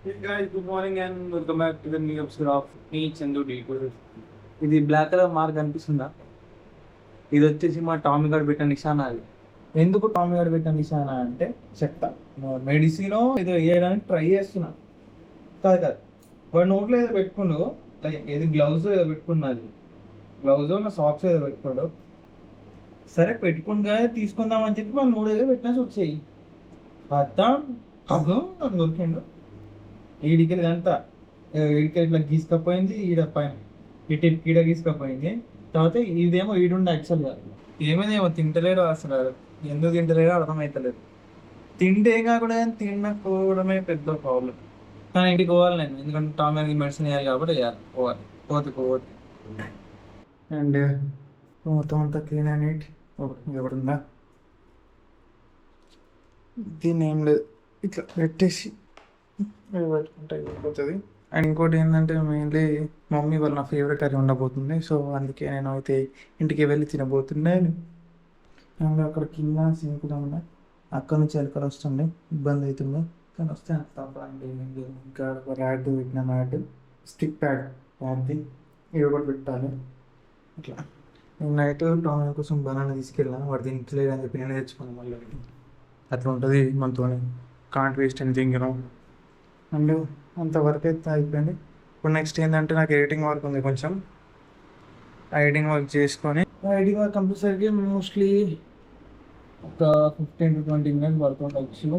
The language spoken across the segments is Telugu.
Hey guys, good morning and welcome back to the new episode of Me Chandu Detour. ఇది బ్లాక్ కలర్ మార్క్ అనిపిస్తుందా? ఇది వచ్చేసి మా టామీ గారు పెట్టిన నిశానా. అది ఎందుకు టామీ గారు పెట్టిన నిశానా అంటే చెప్తా. మెడిసిన్ ఏదో వేయడానికి ట్రై చేస్తున్నా. కాదు కాదు, వాడు నోట్లో ఏదో పెట్టుకుండు, ఏది గ్లౌజ్ ఏదో పెట్టుకున్నది, గ్లౌజ్ నా సాక్స్ ఏదో పెట్టుకోడు. సరే పెట్టుకుంటా తీసుకుందామని చెప్పి వాళ్ళు నోడు ఏదో పెట్టినా వచ్చాయి. అర్థం అదో నాకు దొరికిండు. ఈడికెళ్ళి అంతా ఈడికెళ్ళి ఇట్లా గీసుకపోయింది, ఈడ పైన ఈడ గీసుకపోయింది. తర్వాత ఇదేమో ఈడుండే యాక్చువల్గా ఏమైందేమో తింటలేడు అసలు, ఎందుకు తింటలేడో అర్థమవుతలేదు. తింటే ఏం కాకుండా తినకపోవడమే పెద్ద ప్రాబ్లం. కానీ ఇంటికి పోవాలి నేను, ఎందుకంటే టామీ మెడిసిన్ వేయాలి కాబట్టి వేయాలి, పోవాలి, పోతే. అండ్ మొత్తం అంతా క్లీన్ అండ్ నీట్. ఎవడుందా దీన్ని ఏం లేదు, ఇట్లా పెట్టేసి పెట్టుకుంటే అయిపోతుంది. అండ్ ఇంకోటి ఏంటంటే మెయిన్లీ మమ్మీ వాళ్ళ నా ఫేవరెట్ కర్రీ ఉండబోతుంది. సో అందుకే నేను అయితే ఇంటికి వెళ్ళి తినబోతున్నాను. అండ్ అక్కడ కింద సింకులో ఉన్నాయి, అక్కడ నుంచి ఎలకలు వస్తుండే, ఇబ్బంది అవుతుండే. కానీ వస్తే అంత తప్పండి. ఇంకా ర్యాడ్ పెట్టిన మ్యాట్, స్టిక్ ప్యాడ్ది ఇవి కూడా పెట్టాలి. ఇట్లా నేను నైట్ టామీ కోసం బనానా తీసుకెళ్ళాను, వాడు తింటలేదు అని చెప్పి నేను తెచ్చుకున్నాను. మళ్ళీ అట్లా ఉంటుంది మనతో, can't waste anything you know. And అంతవరకు అయితే అయిపోయింది. ఇప్పుడు నెక్స్ట్ ఏంటంటే నాకు ఎడిటింగ్ వర్క్ ఉంది కొంచెం. ఎడిటింగ్ వర్క్ చేసుకొని ఎడిటింగ్ వర్క్ కంపల్సరీగా మోస్ట్లీ ఒక 15 to 20 minutes పడుతుండొచ్చు.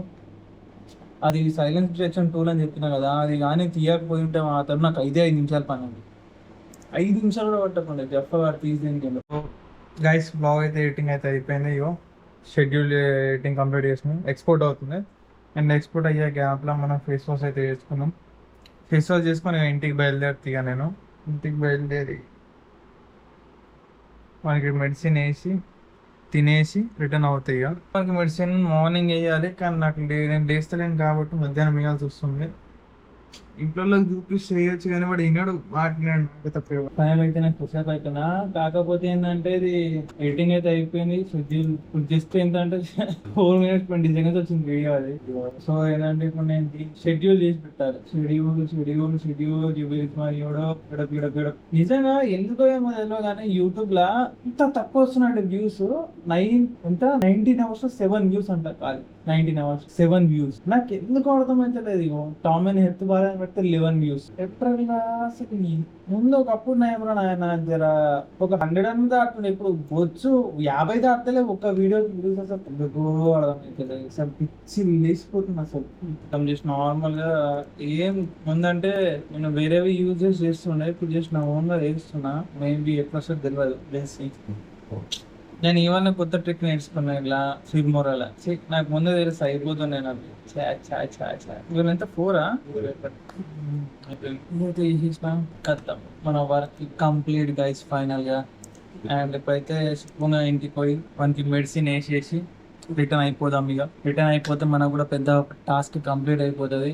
అది సైలెన్స్ డిటెక్షన్ టూల్ అని చెప్పినా కదా, అది కానీ తీయకపోయి ఉంటే మాత్రం నాకు 5 నిమిషాలు పని అండి. 5 నిమిషాలు కూడా పట్టకుండా జఫ్ తీసి గైస్. బ్లాగ్ అయితే ఎడిటింగ్ అయితే అయిపోయింది. ఇగో షెడ్యూల్ ఎడిటింగ్ కంప్లీట్ చేసుకుని ఎక్స్పోర్ట్ అవుతుంది. అండ్ ఎక్స్పోర్ట్ అయ్యే గ్యాప్లో మనం ఫేస్ వాష్ అయితే చేసుకున్నాం. ఫేస్ వాష్ చేసుకొని ఇంటికి బయలుదేరుతాగా. నేను ఇంటికి బయలుదేరి మనకి మెడిసిన్ వేసి తినేసి రిటర్న్ అవుతాయి. మనకి మెడిసిన్ మార్నింగ్ వేయాలి, కానీ నాకు నేను లేస్తలేను కాబట్టి మధ్యాహ్నం వేయాల్సి వస్తుంది. ఇంట్లో చూపిస్తే వేయచ్చు కానీ వాడు విన్నాడు, మాట్లాడు తప్ప టైం అయితే నాకు పుషప్ అవుతున్నా. కాకపోతే ఏంటంటే ఇది ఎడిటింగ్ అయితే అయిపోయింది. జస్ట్ ఏంటంటే 4 minutes 20 seconds వచ్చింది వీడియో అది. సో ఏంటంటే ఇప్పుడు నేను షెడ్యూల్ చేసి పెట్టాలి. షెడ్యూల్ నిజంగా ఎందుకో ఏమో తెలియదు కానీ యూట్యూబ్ లా ఇంత తక్కువ వస్తున్నాయి వ్యూస్. 19 hours 7 views అంట. కాదు, 19 hours 7 views. నాకు ఎందుకు అర్థమైతలేదు. ఇగో టామ్ అండ్ హెల్త్ బాగా పెడితే 11 views. ఎప్పుడైనా అసలు ముందు ఒకప్పుడు నాయన జర ఒక 100 అని దాటుతుంది. ఇప్పుడు వచ్చు 50 దాటలే ఒక వీడియో వ్యూస్. అసలు ఎందుకు అర్థమైతలేదు, అసలు పిచ్చి లేచిపోతుంది అసలు. జస్ట్ నార్మల్ గా ఏం ముందంటే నేను వేరేవి యూజెస్ చేస్తుండే, ఇప్పుడు జస్ట్ నా ఓన్ గా చేస్తున్నా. మేబీ ఎప్పుడు వస్తుంది తెలియదు. నేను ఇవన్నీ కొత్త ట్రిక్ నేర్చుకున్నా, ఇలా ఫిల్మోరల్. నాకు ముందే తెలిసి అయిపోతుంది. నాకు ఎంత 4 కత్తాం మన వర్క్ కంప్లీట్ గైస్ ఫైనల్ గా. అండ్ ఇప్పుడైతే సుఖంగా ఇంటికి పోయి మనకి మెడిసిన్ వేసేసి రిటర్న్ అయిపోదాం. ఇక రిటర్న్ అయిపోతే మనకు కూడా పెద్ద టాస్క్ కంప్లీట్ అయిపోతుంది.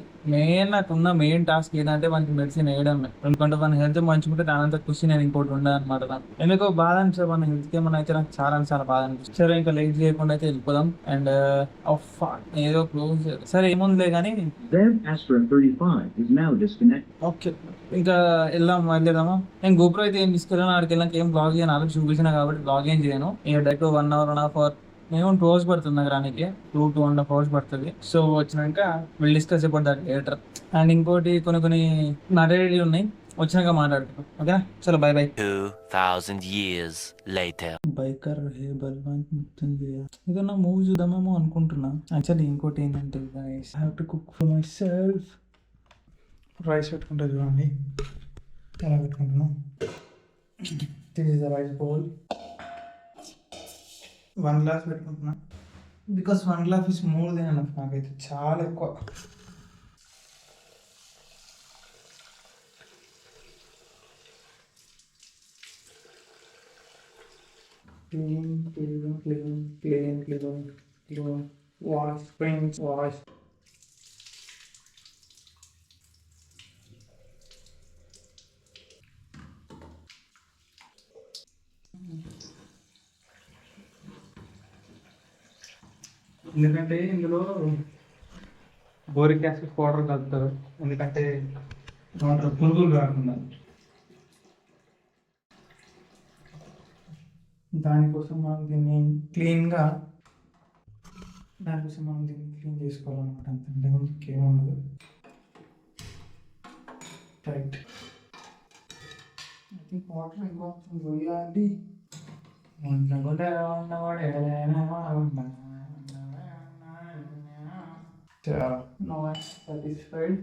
నాకున్న మెయిన్ టాస్క్ ఏంటంటే మనకి మెడిసిన్ వేయడమే. ఎందుకంటే మన హెల్త్ మంచుకుంటే దానంతా ఖుషి నేను ఇంకోటి ఉండదు అనమాట. నాకు ఎందుకో బాధ అనిపిస్తుంది, మన హెల్త్ ఏమన్నా అయితే నాకు చాలా బాధ అనిపిస్తుంది. సరే ఇంకా లేట్ చేయకుండా అయితే వెళ్ళిపోదాం. అండ్ ఏదో క్లోజ్ సరే ఏముందిలే కానీ ఓకే ఇంకా వెళ్ళేదామా. నేను గోప్రో అయితే ఏం తీసుకెళ్ళాను, ఆడికి వెళ్ళాక ఏం బ్లాగ్ చేయను, ఆల్రెడీ చూపించిన కాబట్టి బ్లాగ్ ఏం చేయను. ఇక డైరెక్ట్ 1 hour 1.5 hour మేము 2 hours పడుతుంది నగరానికి, 2.5 hours పడుతుంది. సో వచ్చినాక will discuss about that later. And ఇంకోటి కొన్ని నరేటివ్ ఉన్నాయి, వచ్చినాక మాట్లాడుతున్నాం. ఓకేనా, చలో bye bye. 2000 years later. Biker హే బల్వాన్ ఏదన్నా మూవీ చూద్దామేమో అనుకుంటున్నా. యాక్చువల్లీ ఇంకోటి ఏంటంటే I have to cook for myself. Rice పెట్టుకుంటా చూడండి, ఎలా పెట్టుకుంటున్నాం. This is the rice bowl. 1 glass పెట్టుకుంటున్నా, because 1 glass is more than enough. నాకైతే చాలా ఎక్కువ. Clean wash paints wash. ఎందుకంటే ఇందులో బోరిక్ యాసిడ్ పౌడర్ కలుపుతారు, ఎందుకంటే దాంట్లో పురుగులు రాకుండా. దానికోసం మనం దీన్ని క్లీన్ చేసుకోవాలన్నమాట. అంతే, ఇంకేముండదు. రైట్, ఐ థింక్ వాటర్ ఇంకొంచెం పోయాలి. No satisfied.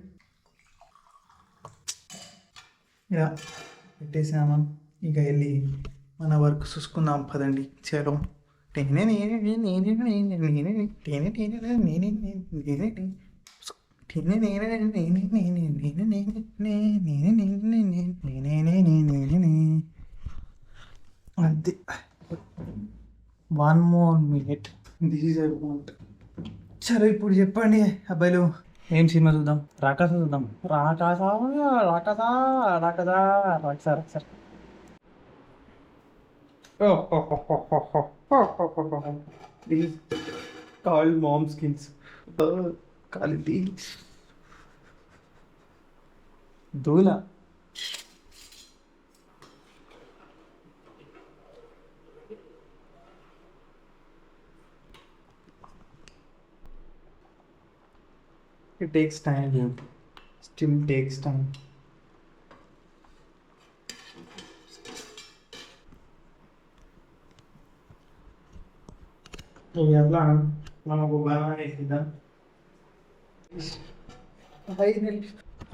ఇలా పెట్టేసామా, ఇక వెళ్ళి మన వర్క్ చూసుకుందాం పదండి. చలో. అంతే, 1 more minute. This is amount. సరే, ఇప్పుడు చెప్పండి అబ్బాయిలు, ఏం సినిమా చూద్దాం? రాకాస చూద్దాం. రాకాసా రాకాసా రాకాసా రాకాసా రాకాసా. This is called mom skills. Quality. Dula. It takes time, dude. Still takes time. అట్లా మనం ఒక బనానా వేసిద్దాం.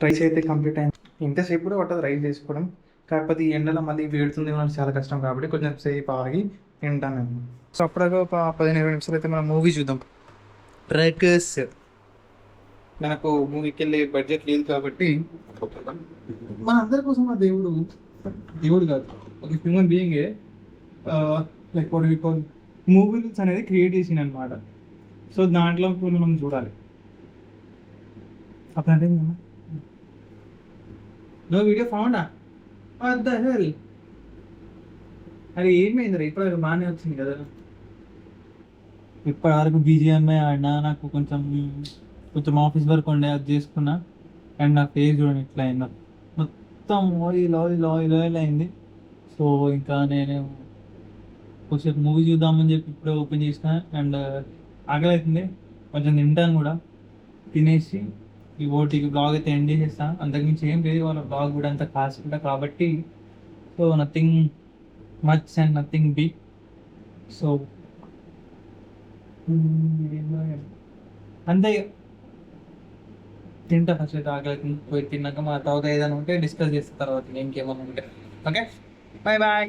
రైస్ అయితే కంప్లీట్ అయింది. ఇంతసేపు కూడా పట్టదు రైస్ చేసుకోవడం, కాకపోతే ఈ ఎండలో మళ్ళీ వేడుతుంది మనకు చాలా కష్టం కాబట్టి కొంచెం సేపు ఆగి తింటాను నేను. సో అప్పటిదాకా ఒక 15-20 నిమిషాలు అయితే మనం మూవీ చూద్దాం. ట్రకర్స్. మనకు మూవీకి వెళ్ళే బడ్జెట్ లేదు కాబట్టి మన అందరి కోసం ఆ దేవుడు కాదు, ఒక హ్యూమన్ బీయింగే, like what we call movie rules అనేది క్రియేట్ చేసింది అనమాట. సో దాంట్లో మనం చూడాలి. అప్పుడంటే నో వీడియో ఫౌండా అది ఏమైంది ఇప్పుడు బాగానే వచ్చింది కదా. ఇప్పటి వరకు బీజిఎంఐ ఆడినా, నాకు కొంచెం ఆఫీస్ వర్క్ ఉండే, అది చేసుకున్నా. అండ్ నా ఫేస్ చూడండి ఎట్లా అయిందో, మొత్తం ఆయిల్ అయింది. సో ఇంకా నేను కొంచెం మూవీ చూద్దామని చెప్పి ఇప్పుడే ఓపెన్ చేసిన. అండ్ ఆకలి అవుతుంది, కొంచెం తింటాను కూడా. తినేసి ఈ ఓటీకి బ్లాగ్ అయితే ఎండ్ చేసేస్తాను. అంతకుమించి ఏం లేదు, వాళ్ళ బ్లాగ్ కూడా అంత కాసుకుంటా కాబట్టి. So nothing much and nothing big. So అంతే, తింటా ఫస్ట్ అయితే. ఆకలి అవుతుంది, పోయి తిన్నాక మా తర్వాత ఏదైనా ఉంటే డిస్కస్ చేసిన తర్వాత ఇంకేమైనా ఉంటే. Okay, bye bye.